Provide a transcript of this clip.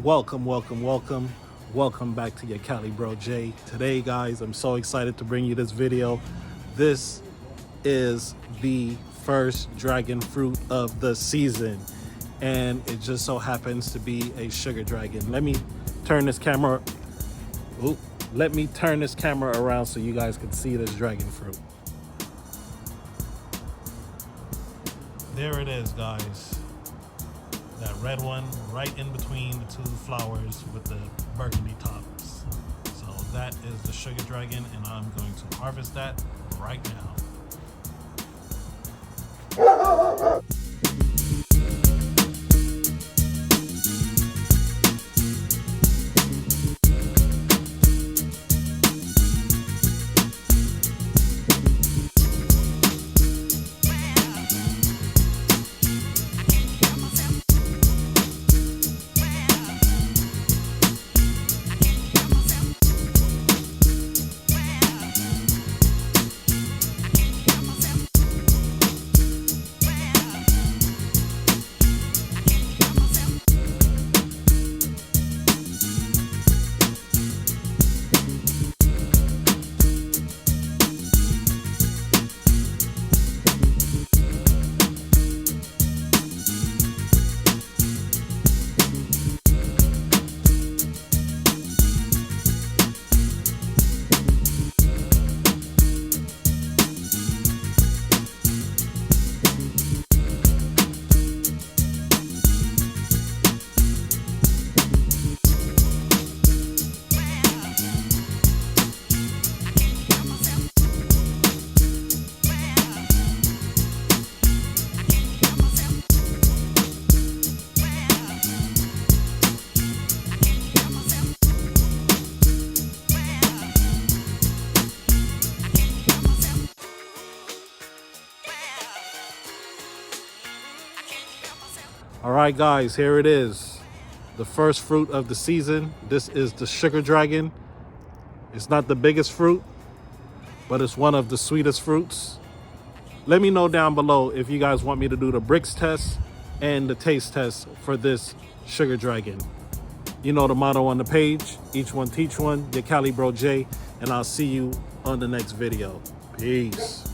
Welcome back to your Cali Bro J. Today, guys, I'm so excited to bring you this video. This is the first dragon fruit of the season, and it just so happens to be a sugar dragon. Let me turn this camera around so you guys can see this dragon fruit. There it is, guys. That red one right in between the two flowers with the burgundy tops. So that is the sugar dragon, and I'm going to harvest that right now. All right, guys, here it is. The first fruit of the season. This is the sugar dragon. It's not the biggest fruit, but it's one of the sweetest fruits. Let me know down below if you guys want me to do the bricks test and the taste test for this sugar dragon. You know the motto on the page, each one teach one, your Cali Bro J, and I'll see you on the next video. Peace.